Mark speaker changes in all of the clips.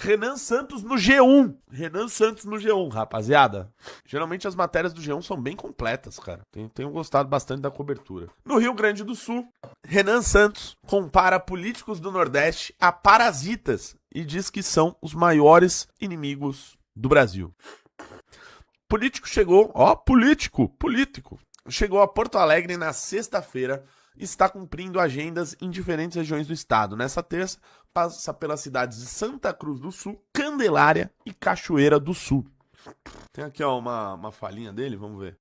Speaker 1: Renan Santos no G1. Renan Santos no G1, rapaziada. Geralmente as matérias do G1 são bem completas, cara. Tenho gostado bastante da cobertura. No Rio Grande do Sul, Renan Santos compara políticos do Nordeste a parasitas e diz que são os maiores inimigos do Brasil. Político chegou a Porto Alegre na sexta-feira e está cumprindo agendas em diferentes regiões do estado. Nessa terça, passa pelas cidades de Santa Cruz do Sul, Candelária e Cachoeira do Sul. Tem aqui ó, uma falinha dele, vamos ver.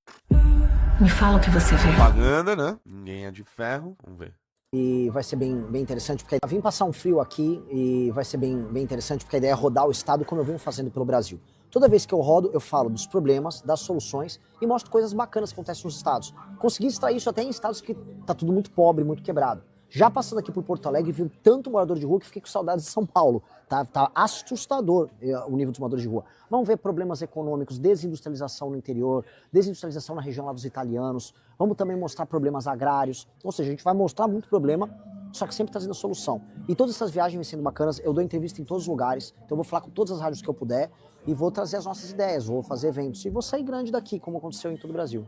Speaker 2: Me fala o que você vê.
Speaker 1: Propaganda, né? Ninguém é de ferro, vamos ver.
Speaker 3: E vai ser bem interessante, porque eu vim passar um frio aqui e vai ser bem interessante, porque a ideia é rodar o estado como eu venho fazendo pelo Brasil. Toda vez que eu rodo, eu falo dos problemas, das soluções e mostro coisas bacanas que acontecem nos estados. Consegui extrair isso até em estados que tá tudo muito pobre, muito quebrado. Já passando aqui por Porto Alegre, vi tanto morador de rua que fiquei com saudades de São Paulo. Tá assustador o nível dos moradores de rua. Vamos ver problemas econômicos, desindustrialização no interior, desindustrialização na região lá dos italianos. Vamos também mostrar problemas agrários. Ou seja, a gente vai mostrar muito problema, só que sempre trazendo solução. E todas essas viagens vêm sendo bacanas. Eu dou entrevista em todos os lugares, então eu vou falar com todas as rádios que eu puder e vou trazer as nossas ideias, vou fazer eventos. E vou sair grande daqui, como aconteceu em todo o Brasil.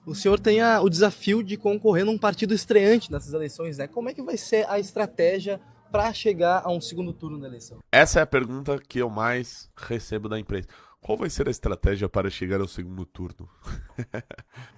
Speaker 4: O senhor tem o desafio de concorrer num partido estreante nessas eleições, né? Como é que vai ser a estratégia para chegar a um segundo turno da eleição?
Speaker 1: Essa é a pergunta que eu mais recebo da imprensa. Qual vai ser a estratégia para chegar ao segundo turno?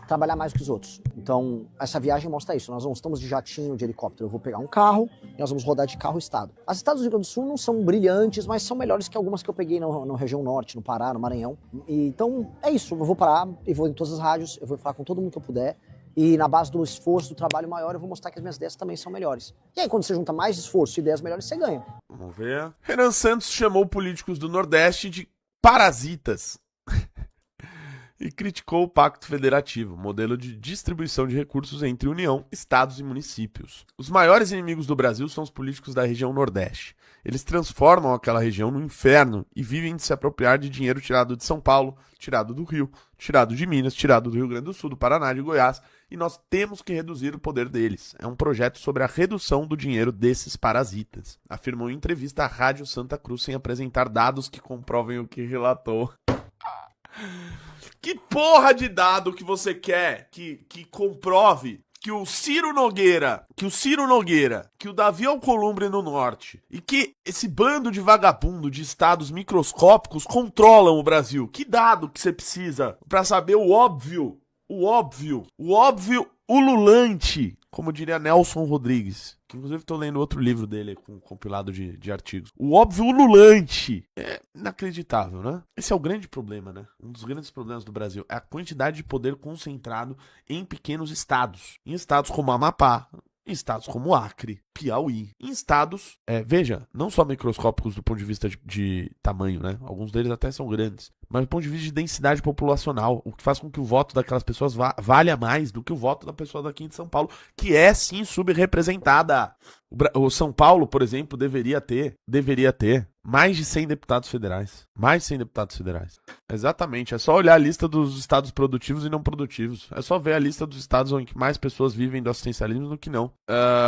Speaker 3: Trabalhar mais que os outros. Então, essa viagem mostra isso. Nós não estamos de jatinho, de helicóptero. Eu vou pegar um carro e nós vamos rodar de carro estado. As estradas do Rio Grande do Sul não são brilhantes, mas são melhores que algumas que eu peguei na região norte, no Pará, no Maranhão. Então, é isso. Eu vou parar e vou em todas as rádios, eu vou falar com todo mundo que eu puder. E na base do esforço, do trabalho maior, eu vou mostrar que as minhas ideias também são melhores. E aí, quando você junta mais esforço e ideias melhores, você ganha.
Speaker 1: Vamos ver. Renan Santos chamou políticos do Nordeste de parasitas e criticou o Pacto Federativo, modelo de distribuição de recursos entre União, estados e municípios. Os maiores inimigos do Brasil são os políticos da região Nordeste. Eles transformam aquela região no inferno e vivem de se apropriar de dinheiro tirado de São Paulo, tirado do Rio, tirado de Minas, tirado do Rio Grande do Sul, do Paraná, de Goiás, e nós temos que reduzir o poder deles. É um projeto sobre a redução do dinheiro desses parasitas, afirmou em entrevista à Rádio Santa Cruz sem apresentar dados que comprovem o que relatou. Que porra de dado que você quer que comprove que o Ciro Nogueira, que o Davi Alcolumbre no Norte e que esse bando de vagabundo de estados microscópicos controlam o Brasil? Que dado que você precisa pra saber o óbvio ululante, como diria Nelson Rodrigues, que inclusive tô lendo outro livro dele com um compilado de artigos. O óbvio ululante é inacreditável, né? Esse é o grande problema, né? Um dos grandes problemas do Brasil é a quantidade de poder concentrado em pequenos estados. Em estados como Amapá, em estados como Acre, Piauí, em estados, veja, não só microscópicos do ponto de vista de tamanho, né? Alguns deles até são grandes, mas do ponto de vista de densidade populacional, o que faz com que o voto daquelas pessoas valha mais do que o voto da pessoa daqui de São Paulo, que é sim subrepresentada. O São Paulo, por exemplo, deveria ter mais de 100 deputados federais. Mais de 100 deputados federais. Exatamente. É só olhar a lista dos estados produtivos e não produtivos. É só ver a lista dos estados onde mais pessoas vivem do assistencialismo do que não.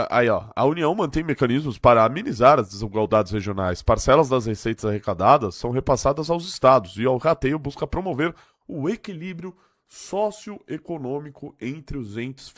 Speaker 1: Aí, ó. A União mantém mecanismos para amenizar as desigualdades regionais. Parcelas das receitas arrecadadas são repassadas aos estados e o rateio busca promover o equilíbrio socioeconômico entre os entes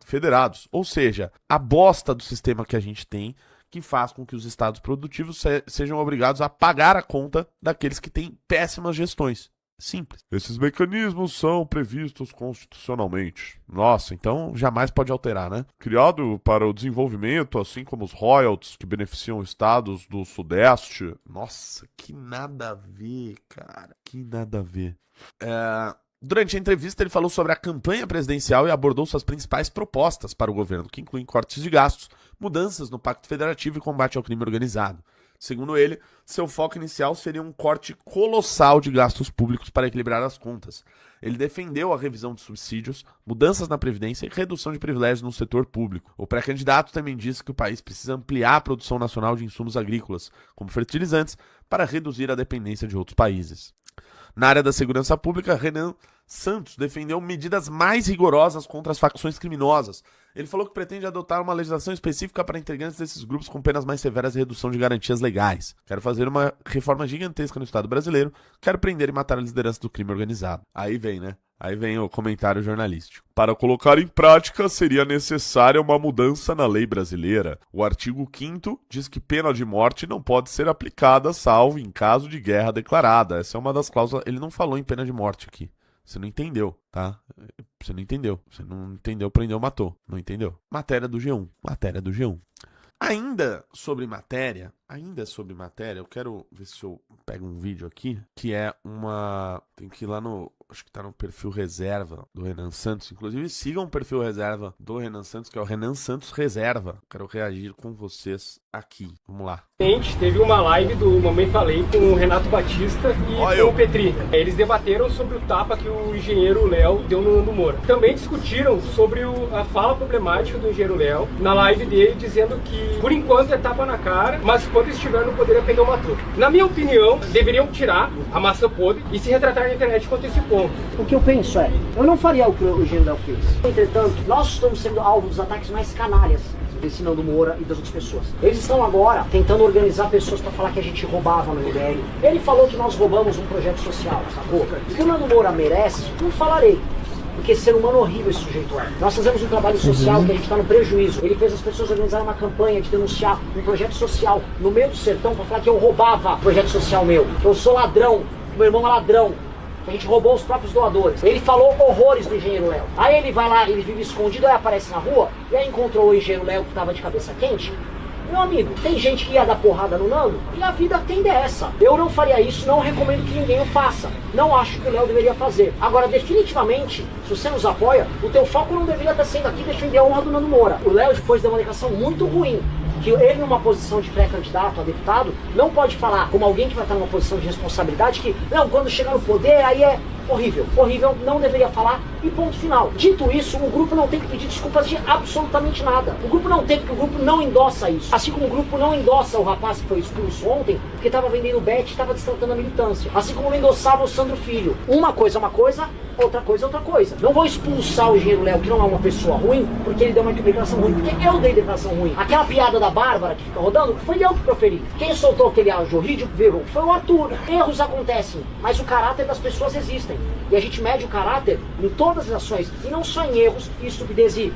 Speaker 1: federados. Ou seja, a bosta do sistema que a gente tem, que faz com que os estados produtivos sejam obrigados a pagar a conta daqueles que têm péssimas gestões. Simples. Esses mecanismos são previstos constitucionalmente. Nossa, então jamais pode alterar, né? Criado para o desenvolvimento, assim como os royalties que beneficiam estados do Sudeste. Nossa, que nada a ver, cara. Que nada a ver. Durante a entrevista, ele falou sobre a campanha presidencial e abordou suas principais propostas para o governo, que incluem cortes de gastos, mudanças no Pacto Federativo e combate ao crime organizado. Segundo ele, seu foco inicial seria um corte colossal de gastos públicos para equilibrar as contas. Ele defendeu a revisão de subsídios, mudanças na Previdência e redução de privilégios no setor público. O pré-candidato também disse que o país precisa ampliar a produção nacional de insumos agrícolas, como fertilizantes, para reduzir a dependência de outros países. Na área da segurança pública, Renan Santos defendeu medidas mais rigorosas contra as facções criminosas. Ele falou que pretende adotar uma legislação específica para integrantes desses grupos com penas mais severas e redução de garantias legais. Quero fazer uma reforma gigantesca no Estado brasileiro. Quero prender e matar a liderança do crime organizado. Aí vem, né? Aí vem o comentário jornalístico. Para colocar em prática, seria necessária uma mudança na lei brasileira. O artigo 5º diz que pena de morte não pode ser aplicada salvo em caso de guerra declarada. Essa é uma das cláusulas. Ele não falou em pena de morte aqui. Você não entendeu, tá? Você não entendeu. Você não entendeu, prendeu, matou. Não entendeu? Matéria do G1. Matéria do G1. Ainda sobre matéria, eu quero ver se eu pego um vídeo aqui, que é uma... Tem que ir lá no... Acho que tá no perfil reserva do Renan Santos. Inclusive, sigam o perfil reserva do Renan Santos, que é o Renan Santos Reserva. Quero reagir com vocês aqui. Vamos lá.
Speaker 5: Teve uma live do Mamãe Falei com o Renato Batista e com o Petri. Eles debateram sobre o tapa que o engenheiro Léo deu no Nando Moura. Também discutiram sobre a fala problemática do engenheiro Léo na live dele, dizendo que, por enquanto, é tapa na cara, mas quando estiver no poder, aprendeu uma truca. Na minha opinião, deveriam tirar a maçã podre e se retratar na internet quanto a esse ponto.
Speaker 3: O que eu penso é, eu não faria o que o engenheiro Léo fez. Entretanto, nós estamos sendo alvo dos ataques mais canalhas desse Nando Moura e das outras pessoas. Eles estão agora tentando organizar pessoas para falar que a gente roubava no MBL. Ele falou que nós roubamos um projeto social, sacou? Se o Nando Moura merece, não falarei. Porque ser humano horrível esse sujeito é. Nós fazemos um trabalho social que a gente está no prejuízo. Ele fez as pessoas organizarem uma campanha de denunciar um projeto social no meio do sertão para falar que eu roubava o projeto social meu. Que eu sou ladrão, que meu irmão é ladrão. Que a gente roubou os próprios doadores. Ele falou horrores do engenheiro Léo. Aí ele vai lá, ele vive escondido, aí aparece na rua, e aí encontrou o engenheiro Léo que estava de cabeça quente. Meu amigo, tem gente que ia dar porrada no Nando, e a vida tende a essa. Eu não faria isso, não recomendo que ninguém o faça. Não acho que o Léo deveria fazer. Agora, definitivamente, se você nos apoia, o teu foco não deveria estar sendo aqui defender a honra do Nando Moura. O Léo depois deu uma declaração muito ruim, que ele, numa posição de pré-candidato a deputado, não pode falar como alguém que vai estar numa posição de responsabilidade que, não, quando chegar no poder, aí é horrível. Horrível, não deveria falar e ponto final. Dito isso, o grupo não tem que pedir desculpas de absolutamente nada. O grupo não tem, porque o grupo não endossa isso. Assim como o grupo não endossa o rapaz que foi expulso ontem, porque estava vendendo bet e estava destratando a militância. Assim como não endossava o Sandro Filho. Uma coisa é uma coisa, outra coisa é outra coisa. Não vou expulsar o engenheiro Léo, que não é uma pessoa ruim, porque ele deu uma declaração ruim, porque eu dei declaração ruim. Aquela piada da Bárbara que fica rodando, foi eu que proferi. Quem soltou aquele áudio horrível foi o Arthur. Erros acontecem, mas o caráter das pessoas existem. E a gente mede o caráter em todas as ações, e não só em erros e estupidez e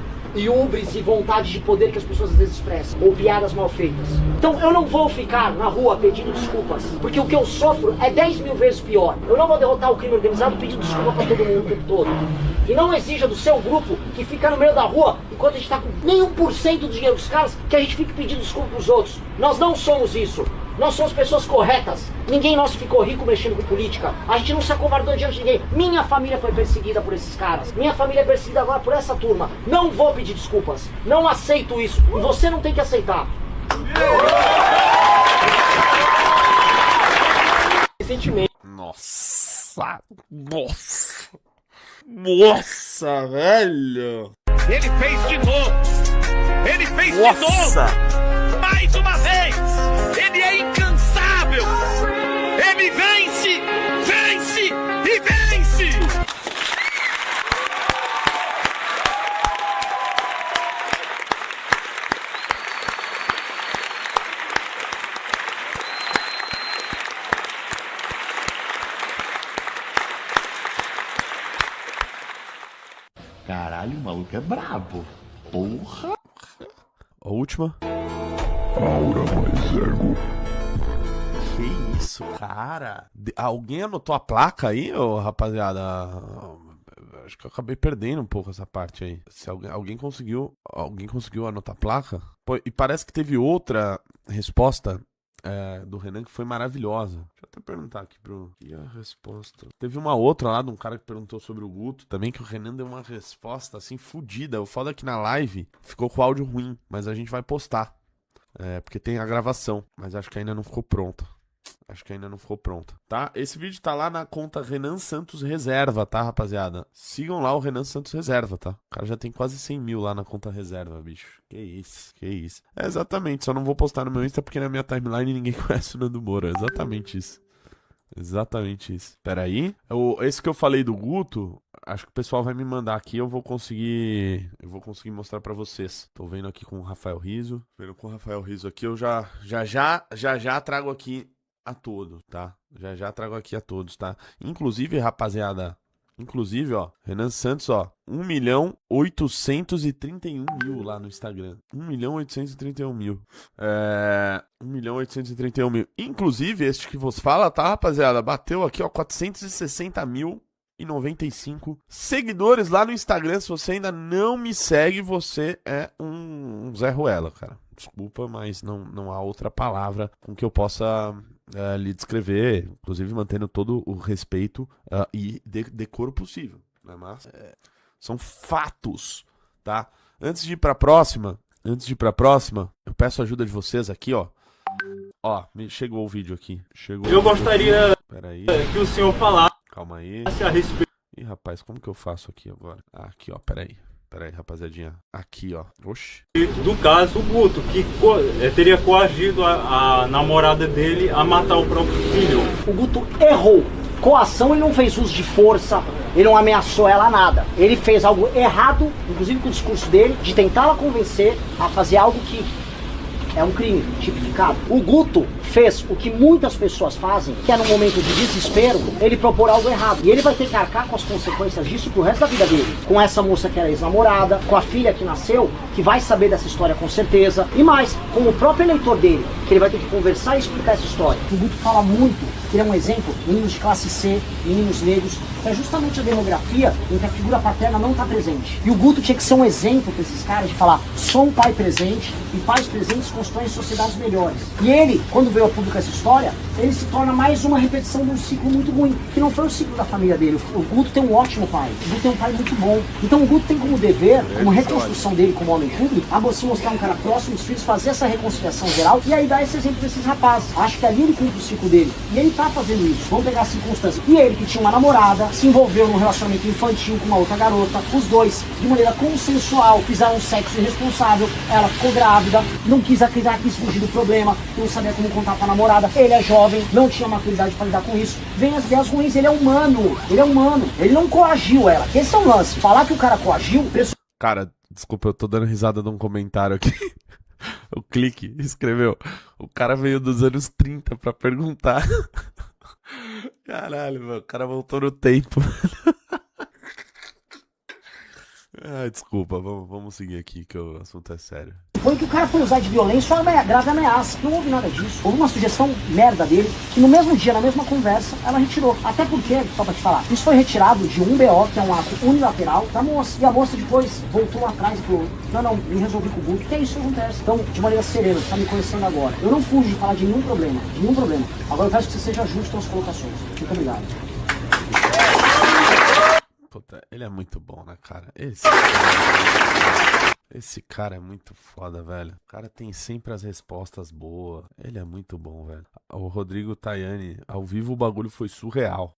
Speaker 3: ubres e vontade de poder que as pessoas às vezes expressam, ou piadas mal feitas. Então eu não vou ficar na rua pedindo desculpas, porque o que eu sofro é 10 mil vezes pior. Eu não vou derrotar o crime organizado pedindo desculpa pra todo mundo o tempo todo. E não exija do seu grupo que fica no meio da rua, enquanto a gente tá com nem 1% do dinheiro dos caras, que a gente fique pedindo desculpa pros outros. Nós não somos isso. Nós somos pessoas corretas. Ninguém nosso ficou rico mexendo com política. A gente não se acovardou diante de ninguém. Minha família foi perseguida por esses caras. Minha família é perseguida agora por essa turma. Não vou pedir desculpas. Não aceito isso. E você não tem que aceitar.
Speaker 5: Recentemente.
Speaker 1: Nossa, velho.
Speaker 6: Ele fez de novo. Ele fez de novo. Mais uma vez. Ele é incansável. Ele vence, vence e vence.
Speaker 7: Caralho, o maluco é brabo. Porra.
Speaker 1: A última.
Speaker 8: Aura mais ego.
Speaker 1: Que isso, cara? Alguém anotou a placa aí, ô, rapaziada? Acho que eu acabei perdendo um pouco essa parte aí. Se alguém conseguiu anotar a placa? Pô, e parece que teve outra resposta do Renan que foi maravilhosa. Deixa eu até perguntar aqui pro... E a resposta? Teve uma outra lá de um cara que perguntou sobre o Guto também, que o Renan deu uma resposta assim fodida. O foda é que na live ficou com o áudio ruim, mas a gente vai postar. Porque tem a gravação, mas acho que ainda não ficou pronta. Tá? Esse vídeo tá lá na conta Renan Santos Reserva, tá, rapaziada? Sigam lá o Renan Santos Reserva, tá? O cara já tem quase 100 mil lá na conta reserva, bicho. Que isso. Exatamente, só não vou postar no meu Insta porque na minha timeline ninguém conhece o Nando Moura. Exatamente isso. Exatamente isso. Pera aí. Esse que eu falei do Guto, acho que o pessoal vai me mandar aqui, eu vou conseguir mostrar pra vocês. Tô vendo aqui com o Rafael Rizzo. Vendo com o Rafael Rizzo aqui, eu já trago aqui a todos, tá? Já trago aqui a todos, tá? Inclusive, rapaziada, ó, Renan Santos, ó, 1.831.000 lá no Instagram. 1.831.000. 1.831.000. Inclusive, este que vos fala, tá, rapaziada? Bateu aqui, ó, 460.095 seguidores lá no Instagram. Se você ainda não me segue, você é um Zé Ruela, cara. Desculpa, mas não há outra palavra com que eu possa lhe descrever, inclusive mantendo todo o respeito e decoro possível, né? Mas são fatos, tá? Antes de ir pra próxima, eu peço a ajuda de vocês aqui, ó. Ó, chegou o vídeo aqui.
Speaker 9: Eu gostaria
Speaker 1: que
Speaker 9: o senhor falasse
Speaker 1: Calma aí.
Speaker 9: a respeito.
Speaker 1: Ih, rapaz, como que eu faço aqui agora? Aqui, ó, peraí, rapaziadinha. Aqui, ó. Oxi.
Speaker 9: Do caso, o Guto, que teria coagido a namorada dele a matar o próprio filho.
Speaker 3: O Guto errou. Coação, ele não fez uso de força, ele não ameaçou ela nada. Ele fez algo errado, inclusive com o discurso dele, de tentá-la convencer a fazer algo que é um crime tipificado. O Guto fez o que muitas pessoas fazem, que é no momento de desespero, ele propor algo errado. E ele vai ter que arcar com as consequências disso pro resto da vida dele. Com essa moça que era ex-namorada, com a filha que nasceu, que vai saber dessa história com certeza. E mais, com o próprio eleitor dele, que ele vai ter que conversar e explicar essa história. O Guto fala muito que ele é um exemplo, meninos de classe C, meninos negros, que é justamente a demografia em que a figura paterna não está presente. E o Guto tinha que ser um exemplo para esses caras de falar, sou um pai presente, e pais presentes constroem sociedades melhores. E ele, quando veio a público essa história, ele se torna mais uma repetição de um ciclo muito ruim, que não foi o ciclo da família dele. O Guto tem um ótimo pai, o Guto tem um pai muito bom. Então o Guto tem como dever, como reconstrução dele como homem público, a se mostrar um cara próximo dos filhos, fazer essa reconciliação geral e aí dar esse exemplo para esses rapazes. Acho que ali ele cumpre o ciclo dele. E ele tá fazendo isso. Vamos pegar a circunstância. E ele, que tinha uma namorada, se envolveu num relacionamento infantil com uma outra garota, os dois, de maneira consensual, fizeram um sexo irresponsável, ela ficou grávida, não quis acreditar, quis fugir do problema, não sabia como contar pra namorada, ele é jovem, não tinha maturidade pra lidar com isso, vem as ideias ruins, ele é humano, ele não coagiu ela, esse é um lance, falar que o cara coagiu...
Speaker 1: Cara, desculpa, eu tô dando risada num comentário aqui. O Clique escreveu, o cara veio dos anos 30 pra perguntar. Caralho, meu, o cara voltou no tempo. Desculpa, vamos seguir aqui que o assunto é sério.
Speaker 3: Foi que o cara foi usar de violência ou grave ameaça. Não houve nada disso. Houve uma sugestão merda dele, que no mesmo dia, na mesma conversa, ela retirou. Até porque, só pra te falar, isso foi retirado de um BO, que é um ato unilateral, da moça. E a moça depois voltou atrás e falou, não, me resolvi com o Guto, que é isso que acontece. Então, de maneira serena, você tá me conhecendo agora. Eu não fujo de falar de nenhum problema, Agora eu peço que você seja justo nas colocações. Muito obrigado.
Speaker 1: Puta, ele é muito bom, né, cara? Esse cara é muito foda, velho. O cara tem sempre as respostas boas. Ele é muito bom, velho. O Rodrigo Tayani, ao vivo o bagulho foi surreal.